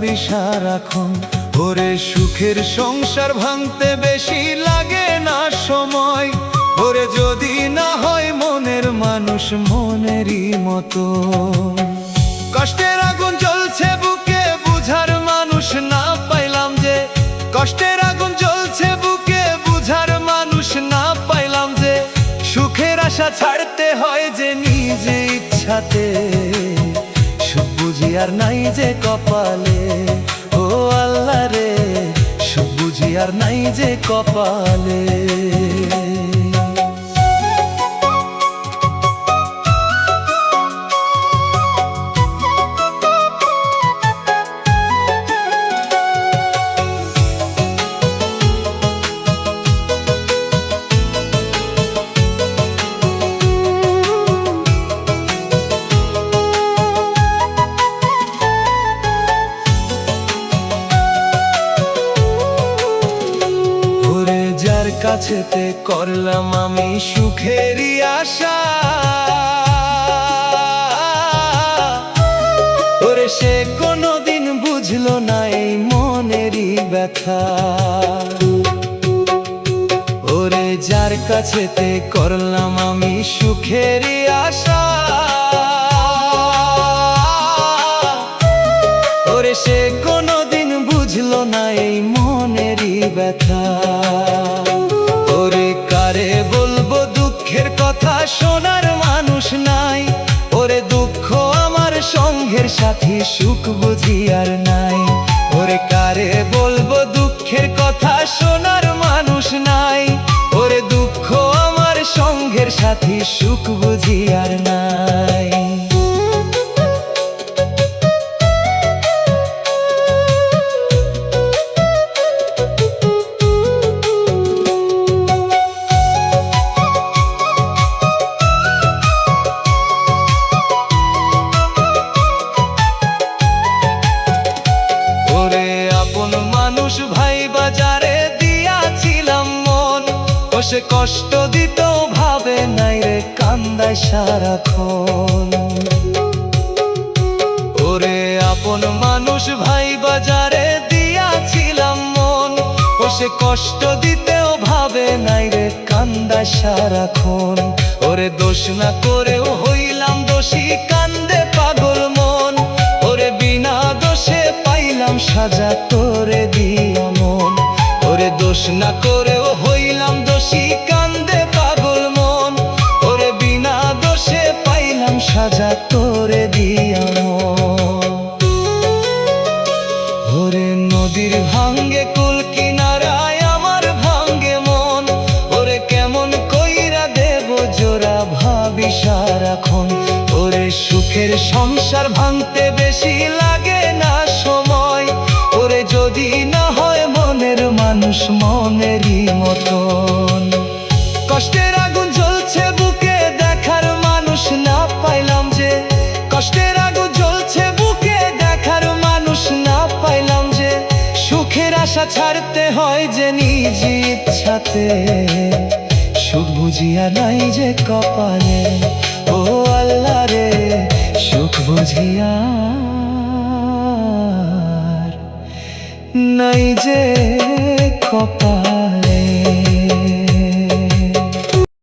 ভাবি সারাক্ষণ। ওরে সুখের সংসার ভাঙতে বেশি লাগে না সময়, ওরে যদি না হয় মনের মানুষ মনেরই মতো। কষ্টের আগুন জ্বলছে বুকে বুঝার মানুষ না পাইলাম যে, কষ্টের আগুন জ্বলছে বুকে বুঝার মানুষ না পাইলাম যে, সুখের আশা ছাড়তে হয় যে নিজে ইচ্ছাতে, সুখ বুঝি আর নাই যে কপালে। ও আল্লাহ রে, সুখ বুঝি আর নাই যে কপালে। কাছেতে করলাম আমি সুখেরই আশা, ওরে সে কোনোদিন বুঝলো না এই মনেরই ব্যথা। ওরে যার কাছেতে করলাম আমি সুখেরই আশা, ওরে সে কোনোদিন বুঝলো না এই মনেরই ব্যথা। ওরে কারে বলবো দুঃখের কথা, শোনার মানুষ নাই, ওরে দুঃখ আমার সঙ্গের সাথী, সুখ বুঝি আর নাই। ওরে কারে বলবো দুঃখের কথা, শোনার মানুষ নাই, ওরে দুঃখ আমার সঙ্গের সাথী, সুখ বুঝি আর নাই। ভাই বাজারে দিয়াছিলাম মন, ও সে কষ্ট দিত ভাবে নাই রে কান্দায় সারাক্ষণ। ওরে আপন মানুষ ভাই বাজারে দিয়াছিলাম মন, ও সে কষ্ট দিতেও ভাবে নাই রে কান্দায় সারাক্ষণ। ওরে দোষ না করেও হইলাম দোষী, কান্দে পাগল মন, ওরে বিনা দোষে পাইলাম সাজা তোরে দিয়া মন। ওরে দোষ না করেও হইলাম দোষী, কান্দে পাগল মন, ওরে বিনা দোষে পাইলাম সাজা তোরে দিয়া মন। ওরে নদীর ভাঙ্গে কুল কিনারায় আমার ভাঙ্গে মন, ওরে কেমন কইরা দেব জোড়া ভাবি সারাক্ষণ। ওরে সুখের সংসার ভাঙতে বেশি লাগে না সময়, ওরে যদি না হয় মনের মানুষ মনেরই মতন। কষ্টের আগুন জ্বলছে বুকে দেখার মানুষ না পাইলাম যে, কষ্টের আগুন জ্বলছে বুকে দেখার মানুষ না পাইলাম যে, সুখের আশা ছাড়তে হয় যে নিজ ইচ্ছাতে, সুখ বুঝিয়া নাই যে কপালে। ও আল্লাহ রে, সুখ বুঝিয়া নাই যে কপালে।